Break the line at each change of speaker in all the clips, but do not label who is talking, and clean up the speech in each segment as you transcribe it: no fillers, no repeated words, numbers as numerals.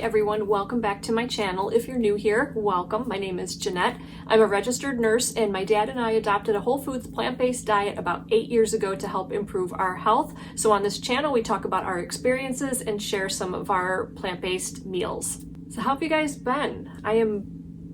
Everyone, welcome back to my channel. If you're new here, welcome. My name is Jeanette. I'm a registered nurse, and my dad and I adopted a whole foods plant-based diet about 8 years ago to help improve our health. So on this channel, we talk about our experiences and share some of our plant-based meals. So how have you guys been? I am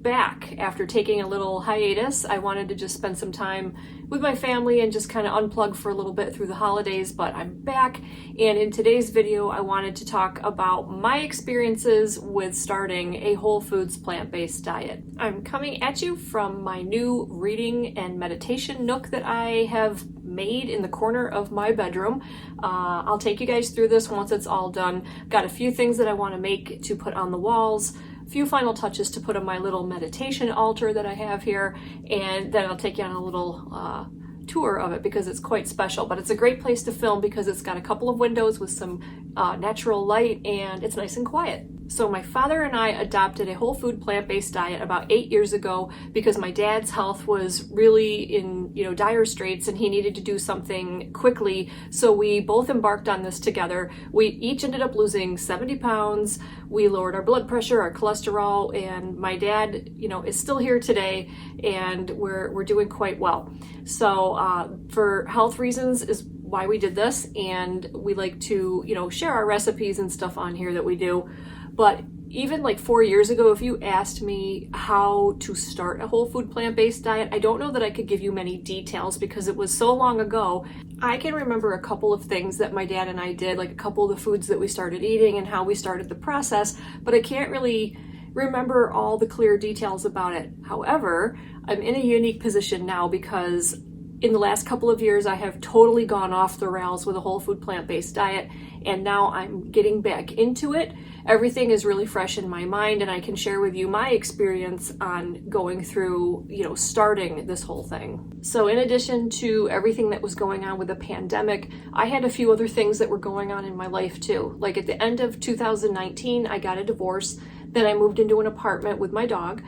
back after taking a little hiatus. I wanted to just spend some time with my family and just kind of unplug for a little bit through the holidays, but I'm back. And in today's video, I wanted to talk about my experiences with starting a whole foods plant-based diet. I'm coming at you from my new reading and meditation nook that I have made in the corner of my bedroom. I'll take you guys through this once it's all done. Got a few things that I want to make to put on the walls, few final touches to put on my little meditation altar that I have here, and then I'll take you on a little tour of it because it's quite special. But it's a great place to film because it's got a couple of windows with some natural light, and it's nice and quiet. So my father and I adopted a whole food plant-based diet about 8 years ago because my dad's health was really in dire straits and he needed to do something quickly. So we both embarked on this together. We each ended up losing 70 pounds. We lowered our blood pressure, our cholesterol, and my dad, is still here today, and we're doing quite well. So for health reasons is why we did this, and we like to, share our recipes and stuff on here that we do. But even like 4 years ago, if you asked me how to start a whole food plant-based diet, I don't know that I could give you many details because it was so long ago. I can remember a couple of things that my dad and I did, like a couple of the foods that we started eating and how we started the process, but I can't really remember all the clear details about it. However, I'm in a unique position now because in the last couple of years, I have totally gone off the rails with a whole food plant-based diet, and now I'm getting back into it. Everything is really fresh in my mind, and I can share with you my experience on going through, starting this whole thing. So in addition to everything that was going on with the pandemic, I had a few other things that were going on in my life too. Like at the end of 2019, I got a divorce. Then I moved into an apartment with my dog.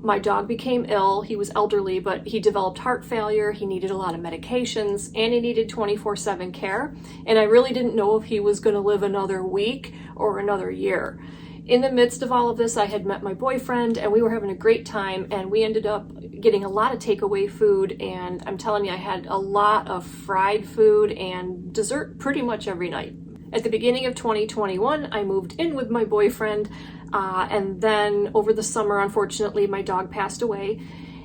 My dog became ill. He was elderly, but he developed heart failure. He needed a lot of medications, and he needed 24/7 care. And I really didn't know if he was going to live another week or another year. In the midst of all of this, I had met my boyfriend, and we were having a great time, and we ended up getting a lot of takeaway food. And I'm telling you, I had a lot of fried food and dessert pretty much every night. At the beginning of 2021, I moved in with my boyfriend, and then over the summer, unfortunately, my dog passed away,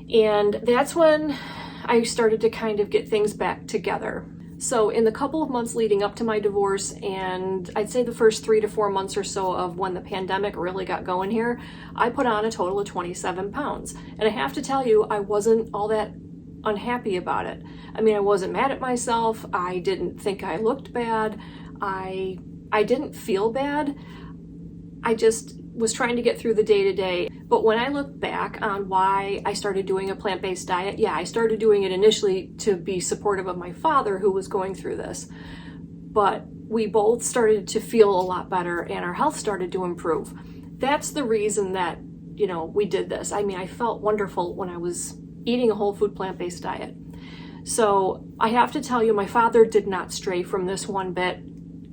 and that's when I started to kind of get things back together. So in the couple of months leading up to my divorce, and I'd say the first 3 to 4 months or so of when the pandemic really got going here, I put on a total of 27 pounds. And I have to tell you, I wasn't all that unhappy about it. I mean, I wasn't mad at myself. I didn't think I looked bad. I didn't feel bad. I just was trying to get through the day-to-day. But when I look back on why I started doing a plant-based diet, yeah, I started doing it initially to be supportive of my father who was going through this. But we both started to feel a lot better and our health started to improve. That's the reason that, we did this. I mean, I felt wonderful when I was eating a whole food plant-based diet. So I have to tell you, my father did not stray from this one bit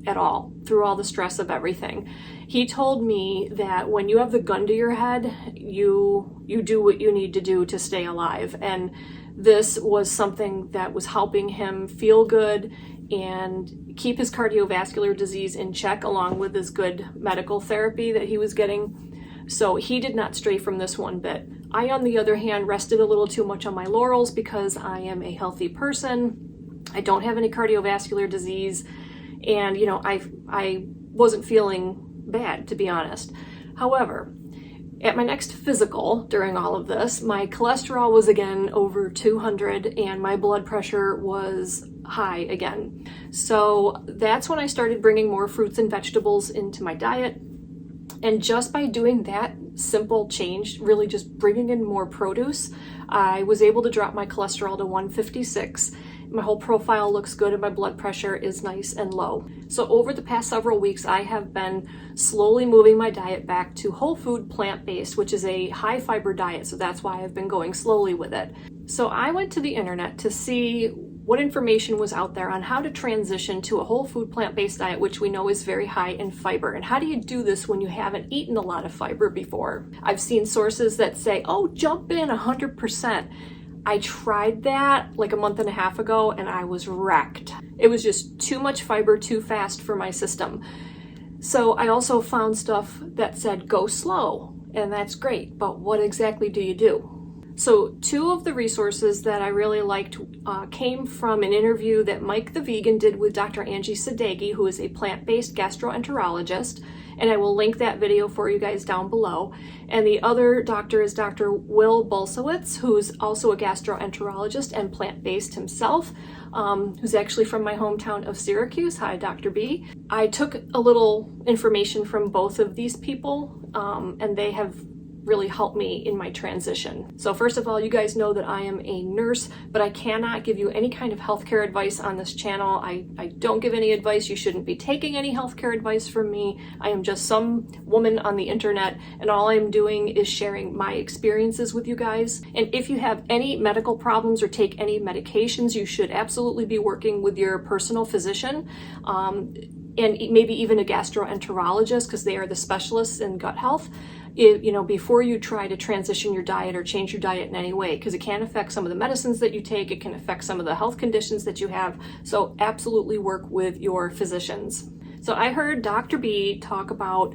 at all through all the stress of everything. He told me that when you have the gun to your head, you do what you need to do to stay alive. And this was something that was helping him feel good and keep his cardiovascular disease in check, along with his good medical therapy that he was getting. So he did not stray from this one bit. I, on the other hand, rested a little too much on my laurels because I am a healthy person. I don't have any cardiovascular disease, and I wasn't feeling bad, to be honest. However, at my next physical during all of this, my cholesterol was again over 200 and my blood pressure was high again. So that's when I started bringing more fruits and vegetables into my diet. And just by doing that simple change, really just bringing in more produce, I was able to drop my cholesterol to 156. My whole profile looks good and my blood pressure is nice and low. So over the past several weeks, I have been slowly moving my diet back to whole food plant-based, which is a high fiber diet. So that's why I've been going slowly with it. So I went to the internet to see what information was out there on how to transition to a whole food plant-based diet, which we know is very high in fiber. And how do you do this when you haven't eaten a lot of fiber before? I've seen sources that say, oh, jump in 100%. I tried that like a month and a half ago and I was wrecked. It was just too much fiber too fast for my system. So I also found stuff that said go slow, and that's great, but what exactly do you do? So two of the resources that I really liked came from an interview that Mike the Vegan did with Dr. Angie Sadeghi, who is a plant-based gastroenterologist, and I will link that video for you guys down below. And the other doctor is Dr. Bulsiewicz, who's also a gastroenterologist and plant-based himself, who's actually from my hometown of Syracuse. Hi, Dr. B. I took a little information from both of these people, and they have really helped me in my transition. So first of all, you guys know that I am a nurse, but I cannot give you any kind of healthcare advice on this channel. I don't give any advice. You shouldn't be taking any healthcare advice from me. I am just some woman on the internet, and all I'm doing is sharing my experiences with you guys. And if you have any medical problems or take any medications, you should absolutely be working with your personal physician, and maybe even a gastroenterologist, because they are the specialists in gut health. Before you try to transition your diet or change your diet in any way, because it can affect some of the medicines that you take, it can affect some of the health conditions that you have. So absolutely work with your physicians. So I heard Dr. B talk about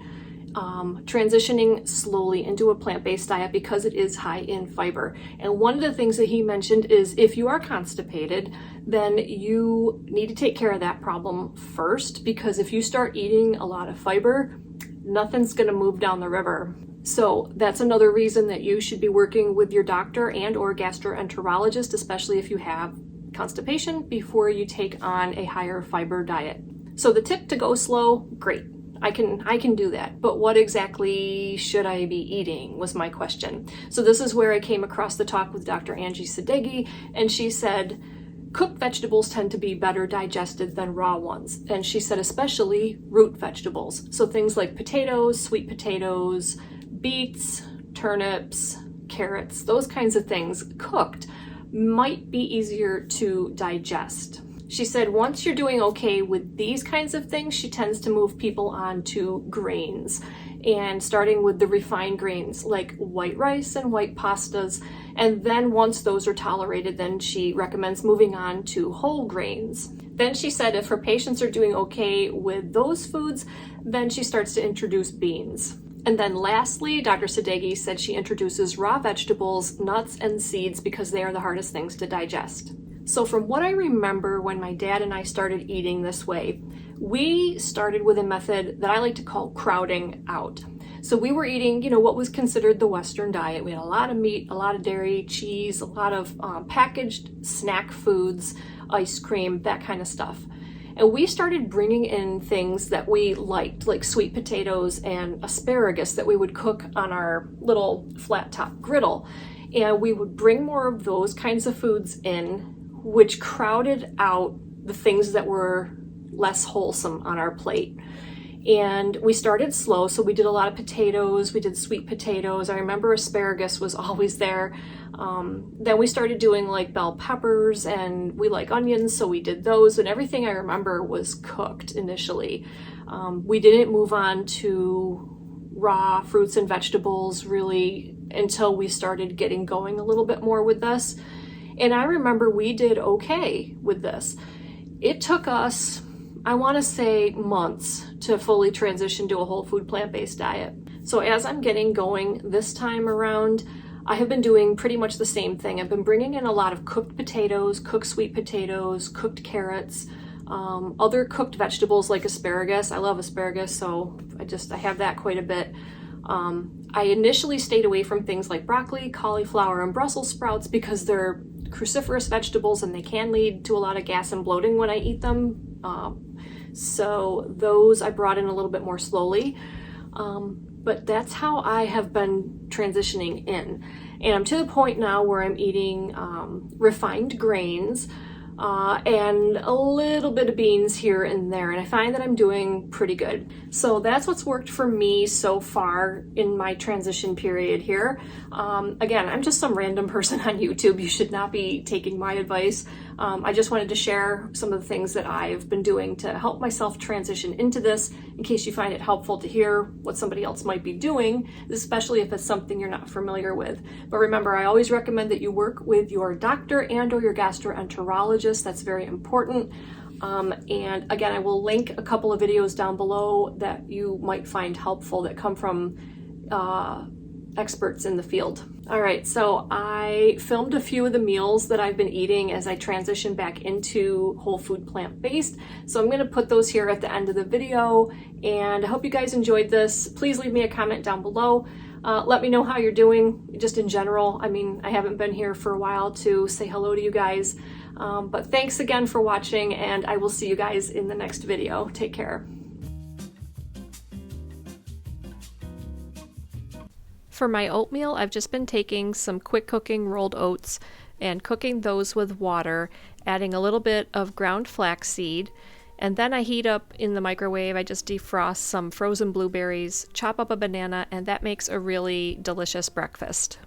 transitioning slowly into a plant-based diet because it is high in fiber. And one of the things that he mentioned is if you are constipated, then you need to take care of that problem first, because if you start eating a lot of fiber, nothing's going to move down the river. So that's another reason that you should be working with your doctor and or gastroenterologist, especially if you have constipation, before you take on a higher fiber diet. So the tip to go slow, great. I can do that. But what exactly should I be eating was my question. So this is where I came across the talk with Dr. Angie Sadeghi, and she said, cooked vegetables tend to be better digested than raw ones. And she said especially root vegetables. So things like potatoes, sweet potatoes, beets, turnips, carrots, those kinds of things cooked might be easier to digest. She said once you're doing okay with these kinds of things, she tends to move people on to grains, and starting with the refined grains like white rice and white pastas. And then once those are tolerated, then she recommends moving on to whole grains. Then she said if her patients are doing okay with those foods, then she starts to introduce beans. And then lastly, Dr. Sadeghi said she introduces raw vegetables, nuts, and seeds because they are the hardest things to digest. So from what I remember when my dad and I started eating this way, we started with a method that I like to call crowding out. So we were eating, what was considered the Western diet. We had a lot of meat, a lot of dairy, cheese, a lot of packaged snack foods, ice cream, that kind of stuff. And we started bringing in things that we liked, like sweet potatoes and asparagus that we would cook on our little flat top griddle. And we would bring more of those kinds of foods in, which crowded out the things that were less wholesome on our plate. And we started slow, so we did a lot of potatoes, we did sweet potatoes. I remember asparagus was always there. Then we started doing like bell peppers, and we like onions, so we did those, and everything I remember was cooked initially. We didn't move on to raw fruits and vegetables really until we started getting going a little bit more with this. And I remember we did okay with this. It took us, I want to say, months to fully transition to a whole food plant-based diet. So as I'm getting going this time around, I have been doing pretty much the same thing. I've been bringing in a lot of cooked potatoes, cooked sweet potatoes, cooked carrots, other cooked vegetables like asparagus. I love asparagus, so I have that quite a bit. I initially stayed away from things like broccoli, cauliflower, and Brussels sprouts because they're cruciferous vegetables and they can lead to a lot of gas and bloating when I eat them. So those I brought in a little bit more slowly. But that's how I have been transitioning in. And I'm to the point now where I'm eating refined grains and a little bit of beans here and there. And I find that I'm doing pretty good. So that's what's worked for me so far in my transition period here. Again, I'm just some random person on YouTube. You should not be taking my advice. I just wanted to share some of the things that I've been doing to help myself transition into this, in case you find it helpful to hear what somebody else might be doing, especially if it's something you're not familiar with. But remember, I always recommend that you work with your doctor and or your gastroenterologist. That's very important. And again, I will link a couple of videos down below that you might find helpful that come from experts in the field. All right, so I filmed a few of the meals that I've been eating as I transition back into whole food plant-based. So I'm gonna put those here at the end of the video, and I hope you guys enjoyed this. Please leave me a comment down below. Let me know how you're doing, just in general. I mean, I haven't been here for a while to say hello to you guys. But thanks again for watching, and I will see you guys in the next video. Take care. For my oatmeal, I've just been taking some quick cooking rolled oats and cooking those with water, adding a little bit of ground flaxseed, and then I heat up in the microwave. I just defrost some frozen blueberries, chop up a banana, and that makes a really delicious breakfast.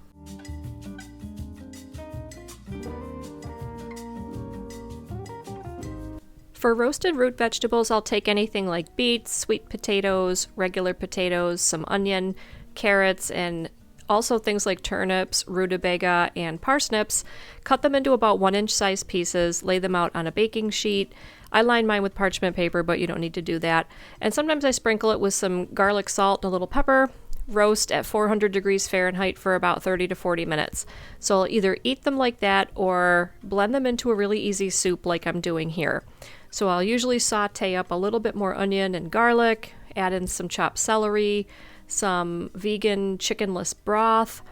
For roasted root vegetables, I'll take anything like beets, sweet potatoes, regular potatoes, some onion, carrots, and also things like turnips, rutabaga, and parsnips. Cut them into about 1-inch size pieces, lay them out on a baking sheet. I line mine with parchment paper, but you don't need to do that. And sometimes I sprinkle it with some garlic salt and a little pepper. Roast at 400 degrees Fahrenheit for about 30 to 40 minutes. So I'll either eat them like that or blend them into a really easy soup like I'm doing here. So I'll usually saute up a little bit more onion and garlic, add in some chopped celery, some vegan chickenless broth,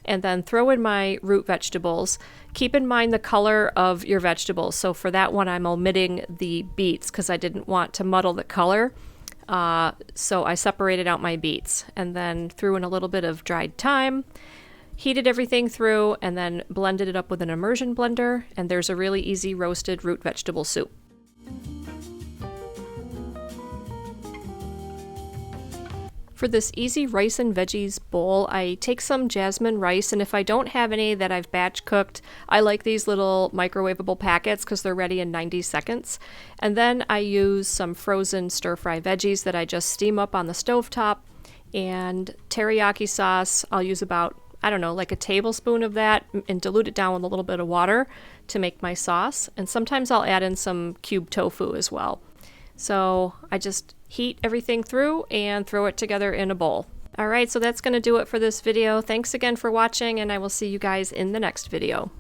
and then throw in my root vegetables. Keep in mind the color of your vegetables. So for that one, I'm omitting the beets because I didn't want to muddle the color. So I separated out my beets and then threw in a little bit of dried thyme, heated everything through, and then blended it up with an immersion blender, and there's a really easy roasted root vegetable soup. For this easy rice and veggies bowl, I take some jasmine rice, and if I don't have any that I've batch cooked, I like these little microwavable packets because they're ready in 90 seconds. And then I use some frozen stir-fry veggies that I just steam up on the stovetop, and teriyaki sauce. I'll use about, I don't know, like a tablespoon of that and dilute it down with a little bit of water to make my sauce. And sometimes I'll add in some cubed tofu as well. So I just heat everything through and throw it together in a bowl. All right, so that's going to do it for this video. Thanks again for watching, and I will see you guys in the next video.